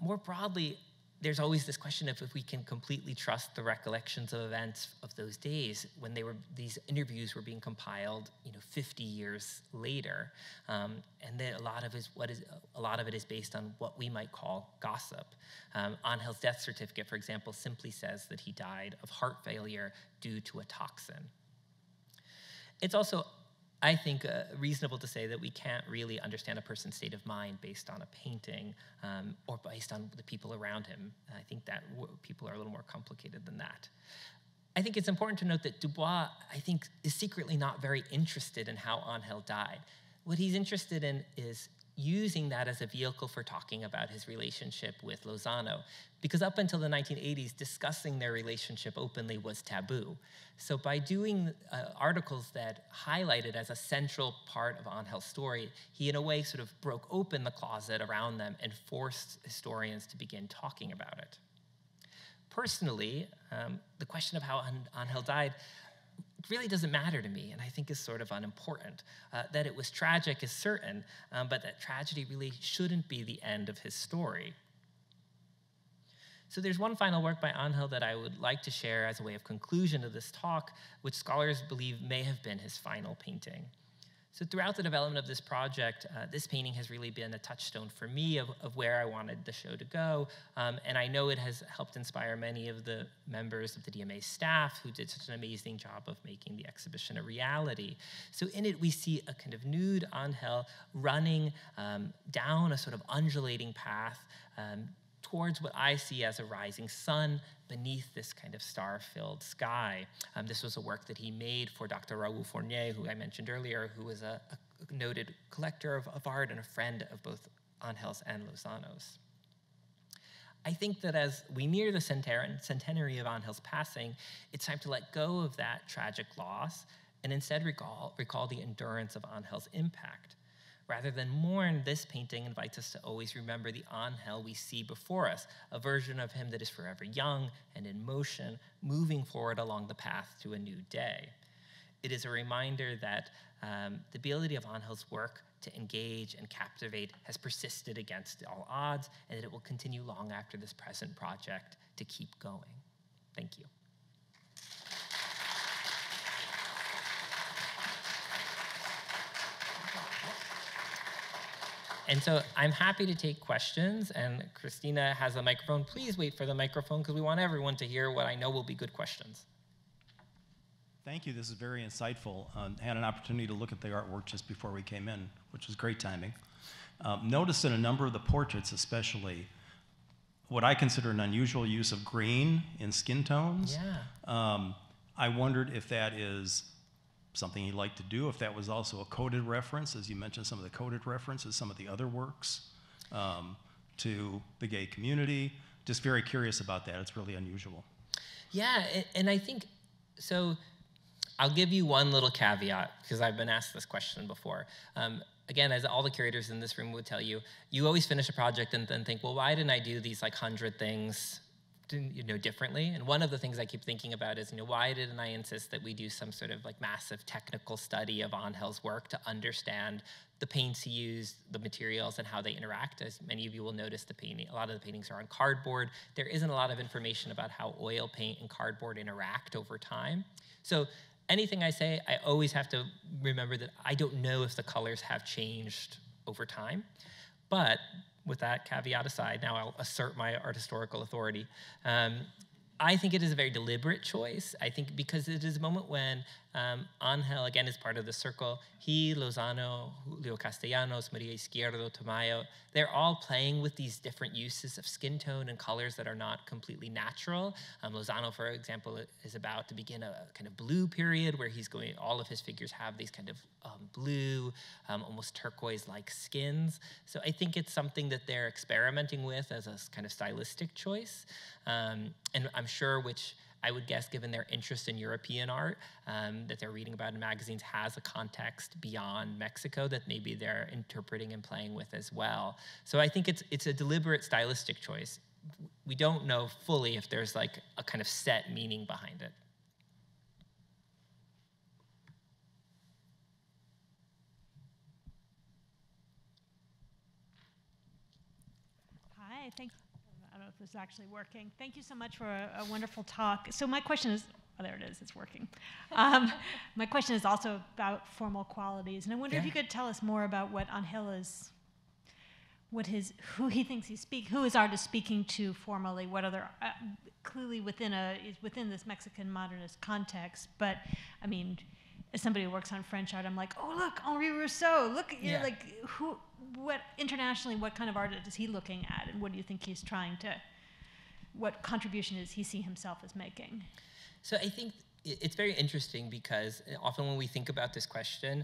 More broadly, there's always this question of if we can completely trust the recollections of events of those days when these interviews were being compiled, 50 years later, and then a lot of it is based on what we might call gossip. Ángel's death certificate, for example, simply says that he died of heart failure due to a toxin. It's also, I think, reasonable to say that we can't really understand a person's state of mind based on a painting or based on the people around him. I think that people are a little more complicated than that. I think it's important to note that Dubois, I think, is secretly not very interested in how Ángel died. What he's interested in is using that as a vehicle for talking about his relationship with Lozano, because up until the 1980s, discussing their relationship openly was taboo. So by doing articles that highlighted as a central part of Ángel's story, he in a way sort of broke open the closet around them and forced historians to begin talking about it. Personally, the question of how Ángel died really doesn't matter to me, and I think is sort of unimportant. That it was tragic is certain, but that tragedy really shouldn't be the end of his story. So there's one final work by Ángel that I would like to share as a way of conclusion of this talk, which scholars believe may have been his final painting. So throughout the development of this project, this painting has really been a touchstone for me of where I wanted the show to go. And I know it has helped inspire many of the members of the DMA staff who did such an amazing job of making the exhibition a reality. So in it, we see a kind of nude Ángel running down a sort of undulating path towards what I see as a rising sun beneath this kind of star-filled sky. This was a work that he made for Dr. Raúl Fournier, who I mentioned earlier, who was a noted collector of art and a friend of both Ángel's and Lozano's. I think that as we near the centenary of Ángel's passing, it's time to let go of that tragic loss and instead recall the endurance of Ángel's impact. Rather than mourn, this painting invites us to always remember the Ángel we see before us, a version of him that is forever young and in motion, moving forward along the path to a new day. It is a reminder that the ability of Ángel's work to engage and captivate has persisted against all odds, and that it will continue long after this present project to keep going. Thank you. And so I'm happy to take questions, and Christina has a microphone. Please wait for the microphone because we want everyone to hear what I know will be good questions. Thank you, this is very insightful. Had an opportunity to look at the artwork just before we came in, which was great timing. Notice in a number of the portraits especially, what I consider an unusual use of green in skin tones. Yeah. I wondered if that is something he liked to do, if that was also a coded reference, as you mentioned some of the coded references, some of the other works to the gay community. Just very curious about that. It's really unusual. Yeah, and I think, so I'll give you one little caveat, because I've been asked this question before. Again, as all the curators in this room would tell you, you always finish a project and then think, well, why didn't I do these like 100 things differently? And one of the things I keep thinking about is, why didn't I insist that we do some sort of like massive technical study of Ángel's work to understand the paints he used, the materials, and how they interact? As many of you will notice, a lot of the paintings are on cardboard. There isn't a lot of information about how oil paint and cardboard interact over time. So anything I say, I always have to remember that I don't know if the colors have changed over time. But with that caveat aside, now I'll assert my art historical authority. I think it is a very deliberate choice. I think because it is a moment when Ángel, again, is part of the circle. He, Lozano, Julio Castellanos, 𝗟𝗶𝗳𝗲, they're all playing with these different uses of skin tone and colors that are not completely natural. Lozano, for example, is about to begin a kind of blue period where he's going, all of his figures have these kind of blue, almost turquoise-like skins. So I think it's something that they're experimenting with as a kind of stylistic choice. And I'm sure, which I would guess, given their interest in European art that they're reading about in magazines, has a context beyond Mexico that maybe they're interpreting and playing with as well. So I think it's a deliberate stylistic choice. We don't know fully if there's like a kind of set meaning behind it. Hi, thank you. I don't know if this is actually working. Thank you so much for a wonderful talk. So my question is, oh, there it is, it's working. My question is also about formal qualities. And I wonder if you could tell us more about what Ángel is, who he thinks who his art is speaking to formally, what other, clearly within this Mexican modernist context, but I mean, as somebody who works on French art, I'm like, oh, look, Henri Rousseau, look, like, what internationally, what kind of art is he looking at, and what do you think he's trying to, what contribution does he see himself as making? So I think it's very interesting because often when we think about this question,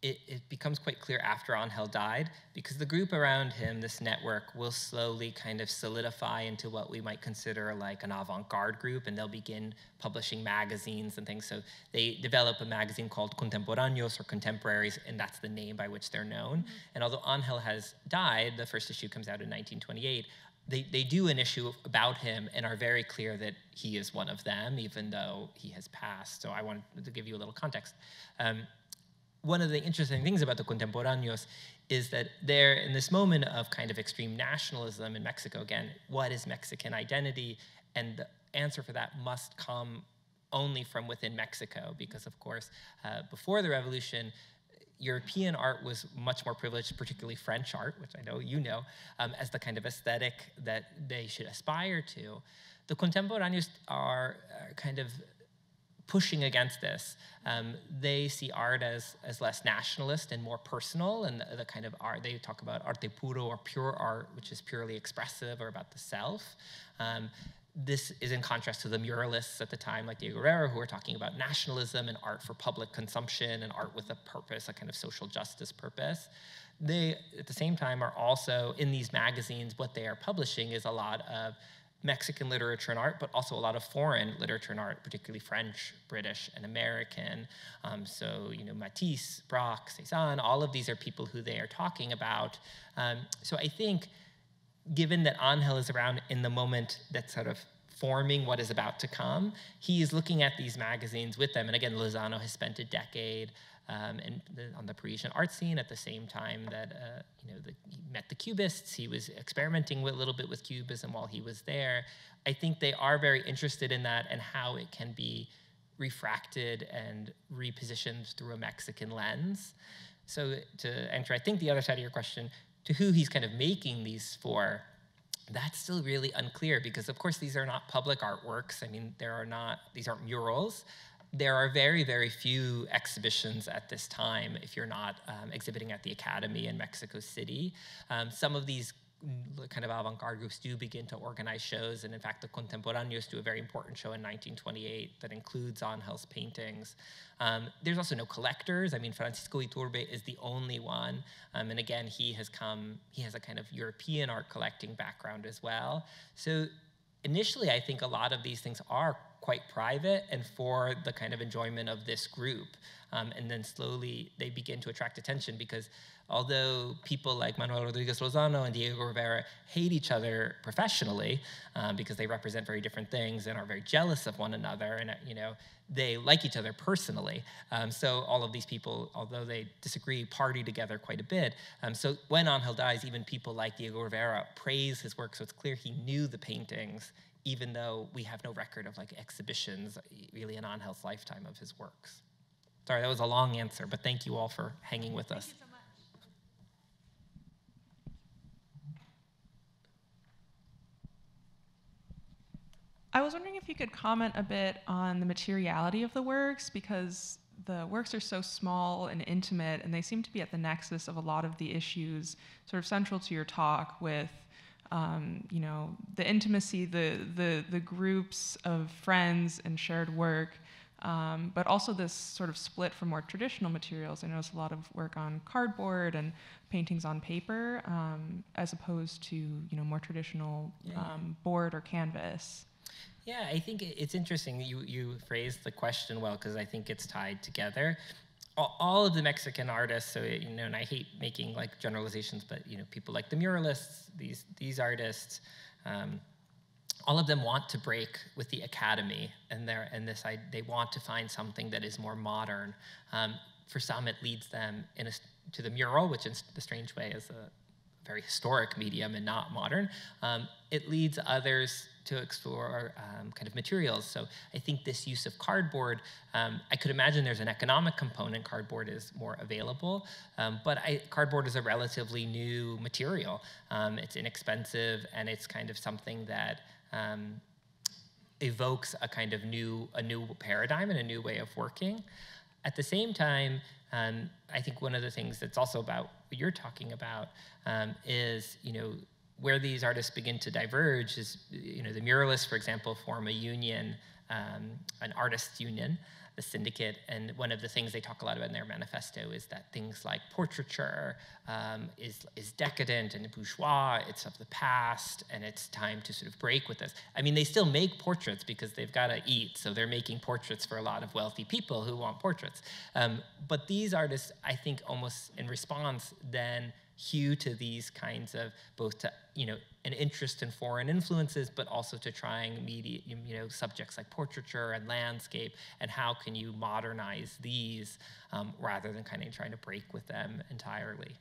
it becomes quite clear after Ángel died, because the group around him, this network, will slowly kind of solidify into what we might consider like an avant-garde group, and they'll begin publishing magazines and things. So they develop a magazine called Contemporáneos, or Contemporaries, and that's the name by which they're known. Mm-hmm. And although Ángel has died, the first issue comes out in 1928, they do an issue about him and are very clear that he is one of them, even though he has passed. So I wanted to give you a little context. One of the interesting things about the Contemporáneos is that they're in this moment of kind of extreme nationalism in Mexico. Again, what is Mexican identity? And the answer for that must come only from within Mexico, because of course, before the revolution, European art was much more privileged, particularly French art, which I know you know, as the kind of aesthetic that they should aspire to. The Contemporáneos are kind of pushing against this. They see art as less nationalist and more personal, and the kind of art, they talk about arte puro, or pure art, which is purely expressive or about the self. This is in contrast to the muralists at the time, like Diego Rivera, who are talking about nationalism and art for public consumption and art with a purpose, a kind of social justice purpose. They, at the same time, are also, in these magazines, what they are publishing is a lot of Mexican literature and art, but also a lot of foreign literature and art, particularly French, British, and American. So, Matisse, Braque, Cézanne, all of these are people who they are talking about. So I think, given that Ángel is around in the moment that's sort of forming what is about to come, he is looking at these magazines with them. And again, Lozano has spent a decade on the Parisian art scene at the same time that he met the Cubists. He was experimenting a little bit with Cubism while he was there. I think they are very interested in that and how it can be refracted and repositioned through a Mexican lens. So to answer, I think, the other side of your question, to who he's kind of making these for, that's still really unclear, because of course these are not public artworks. I mean, these aren't murals. There are very, very few exhibitions at this time if you're not exhibiting at the Academy in Mexico City. Some of these kind of avant-garde groups do begin to organize shows. And in fact, the Contemporáneos do a very important show in 1928 that includes Ángel's paintings. There's also no collectors. I mean, Francisco Iturbe is the only one. And again, he has a kind of European art collecting background as well. So initially, I think a lot of these things are quite private and for the kind of enjoyment of this group. And then slowly they begin to attract attention because although people like Manuel Rodriguez Lozano and Diego Rivera hate each other professionally because they represent very different things and are very jealous of one another, and they like each other personally. So all of these people, although they disagree, party together quite a bit. So when Ángel dies, even people like Diego Rivera praise his work, so it's clear he knew the paintings, even though we have no record of like exhibitions really in Ángel's lifetime of his works. Sorry, that was a long answer, but thank you all for hanging with us. Thank you so much. I was wondering if you could comment a bit on the materiality of the works, because the works are so small and intimate, and they seem to be at the nexus of a lot of the issues sort of central to your talk with, the intimacy, the groups of friends and shared work, but also this sort of split from more traditional materials. I noticed a lot of work on cardboard and paintings on paper, as opposed to more traditional board or canvas. Yeah, I think it's interesting that you phrased the question well, because I think it's tied together. All of the Mexican artists, so and I hate making like generalizations, but people like the muralists, these artists, all of them want to break with the academy, and they want to find something that is more modern. For some, it leads them to the mural, which in the strange way is a very historic medium and not modern. It leads others to explore kind of materials. So I think this use of cardboard, I could imagine there's an economic component. Cardboard is more available, but cardboard is a relatively new material. It's inexpensive, and it's kind of something that evokes a kind of new paradigm and a new way of working. At the same time, I think one of the things that's also about what you're talking about is, where these artists begin to diverge is, the muralists, for example, form a union, an artists' union, the syndicate, and one of the things they talk a lot about in their manifesto is that things like portraiture is decadent and bourgeois, it's of the past, and it's time to sort of break with this. I mean, they still make portraits because they've got to eat, so they're making portraits for a lot of wealthy people who want portraits. But these artists, I think, almost in response then hew to these kinds of both to an interest in foreign influences, but also to trying subjects like portraiture and landscape, and how can you modernize these rather than kind of trying to break with them entirely.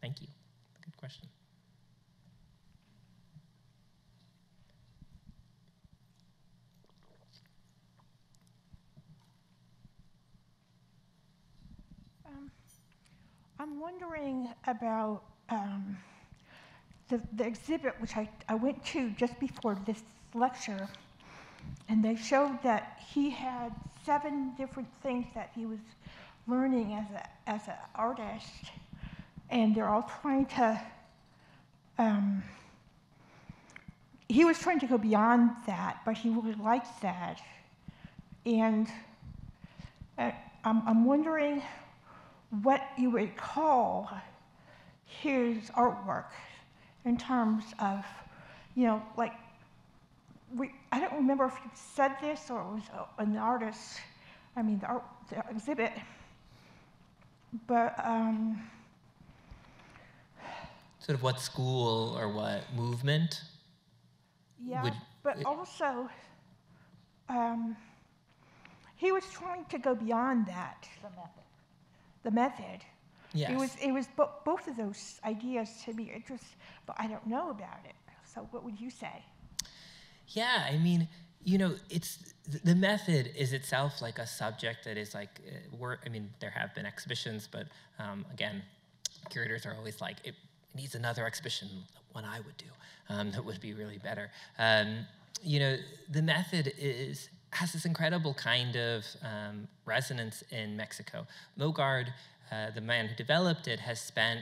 Thank you. Good question. I'm wondering about the exhibit, which I went to just before this lecture, and they showed that he had 7 different things that he was learning as an artist, and they're all trying to, he was trying to go beyond that, but he really liked that. And I'm wondering what you would call his artwork in terms of, like, I don't remember if you said this or it was an artist, the exhibit, but sort of what school or what movement? Yeah, but also he was trying to go beyond that. The method. Yes. It was both of those ideas to be interesting, but I don't know about it. So what would you say? Yeah, it's the method is itself like a subject that is like there have been exhibitions, but again, curators are always like, it needs another exhibition, one I would do, that would be really better. The method has this incredible kind of resonance in Mexico. Mogard, the man who developed it, has spent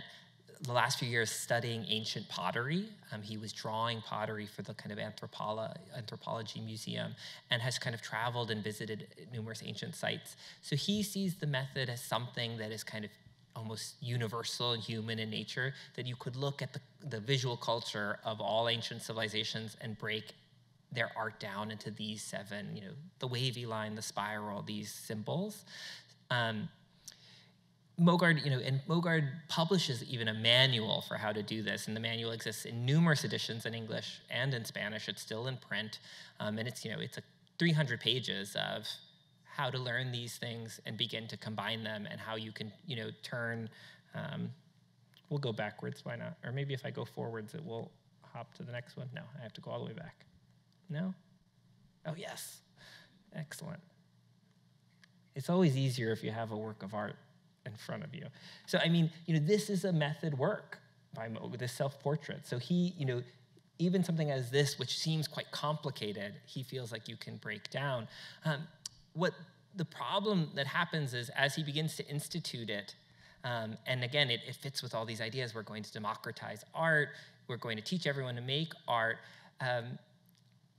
the last few years studying ancient pottery. He was drawing pottery for the kind of anthropology museum and has kind of traveled and visited numerous ancient sites. So he sees the method as something that is kind of almost universal and human in nature, that you could look at the visual culture of all ancient civilizations and break their art down into these 7, the wavy line, the spiral, these symbols. Moggard, and Moggard publishes even a manual for how to do this, and the manual exists in numerous editions in English and in Spanish. It's still in print, and it's 300 pages of how to learn these things and begin to combine them, and how you can, turn. We'll go backwards, why not? Or maybe if I go forwards, it will hop to the next one. No, I have to go all the way back. No? Oh, yes. Excellent. It's always easier if you have a work of art in front of you. So, this is a method work by Moggard, this self-portrait. So he, even something as this, which seems quite complicated, he feels like you can break down. What the problem that happens is, as he begins to institute it, and again, it fits with all these ideas, we're going to democratize art, we're going to teach everyone to make art,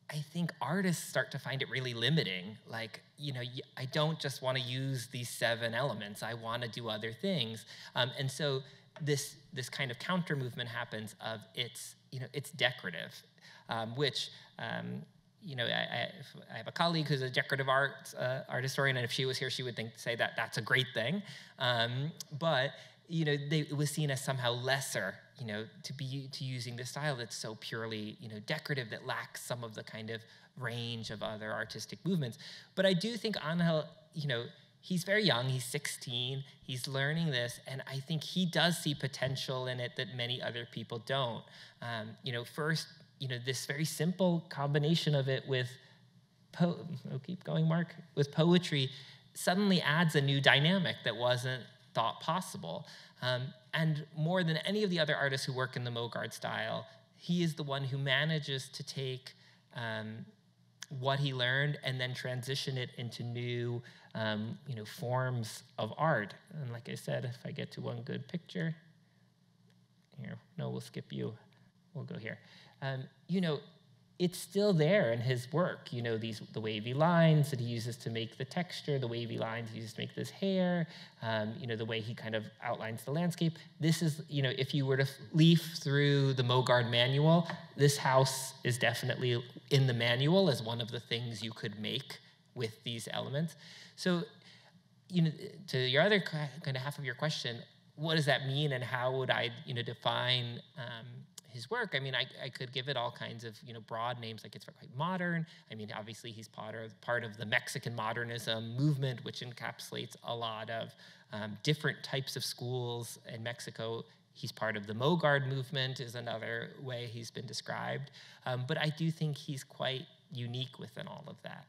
I think artists start to find it really limiting. Like, I don't just want to use these 7 elements. I want to do other things. And so this kind of counter movement happens of it's decorative, which, I have a colleague who's a decorative art historian, and if she was here, she would say that that's a great thing. But it was seen as somehow lesser, to using this style that's so purely, decorative, that lacks some of the kind of range of other artistic movements. But I do think Ángel, he's very young, he's 16, he's learning this, and I think he does see potential in it that many other people don't. First, this very simple combination of it with, keep going, Mark, with poetry suddenly adds a new dynamic that wasn't thought possible. And more than any of the other artists who work in the Moggard style, he is the one who manages to take what he learned and then transition it into new, forms of art. And like I said, if I get to one good picture, here, no, we'll skip you. We'll go here. It's still there in his work. The wavy lines that he uses to make the texture, the wavy lines he uses to make this hair, the way he kind of outlines the landscape. This is, if you were to leaf through the Moggard manual, this house is definitely in the manual as one of the things you could make with these elements. So, to your other kind of half of your question, what does that mean, and how would I, define his work? I could give it all kinds of, broad names, like it's quite modern. Obviously he's part of the Mexican modernism movement, which encapsulates a lot of different types of schools in Mexico. He's part of the Moggard movement is another way he's been described. But I do think he's quite unique within all of that.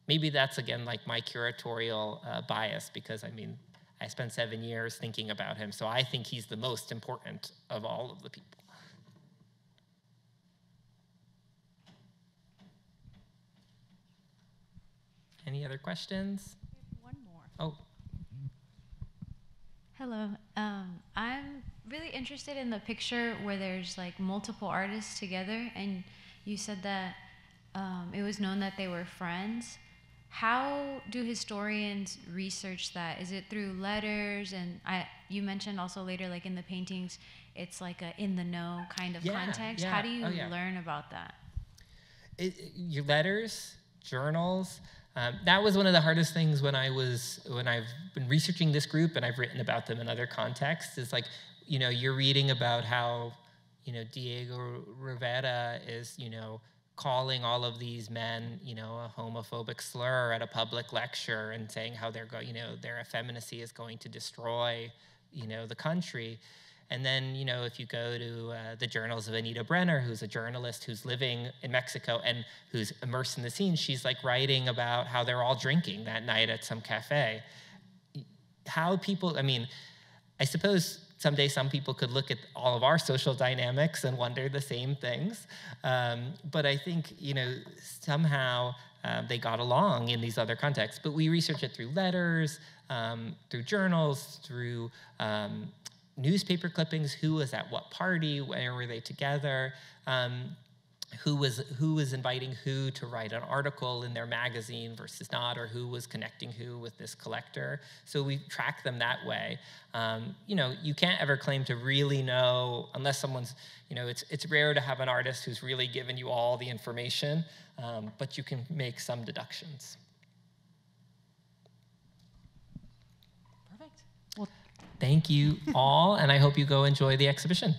Maybe that's, again, like my curatorial bias, because I spent 7 years thinking about him, so I think he's the most important of all of the people. Any other questions? One more. Oh. Hello. I'm really interested in the picture where there's like multiple artists together, and you said that it was known that they were friends. How do historians research that? Is it through letters? And you mentioned also later, like in the paintings, it's like a in the know kind of context. Yeah. How do you learn about that? Your letters, journals. That was one of the hardest things when I've been researching this group, and I've written about them in other contexts. Is like, you're reading about how, 𝗟𝗶𝗳𝗃 is, calling all of these men, a homophobic slur at a public lecture and saying how their effeminacy is going to destroy, the country. And then, if you go to the journals of Anita Brenner, who's a journalist who's living in Mexico and who's immersed in the scene, she's like writing about how they're all drinking that night at some cafe. How people, I suppose someday some people could look at all of our social dynamics and wonder the same things. But I think, somehow they got along in these other contexts. But we research it through letters, through journals, through newspaper clippings, who was at what party, where were they together, who was inviting who to write an article in their magazine versus not, or who was connecting who with this collector. So we track them that way. You know, you can't ever claim to really know unless someone's, you know, it's rare to have an artist who's really given you all the information, but you can make some deductions. Perfect. Well, thank you all, and I hope you go enjoy the exhibition.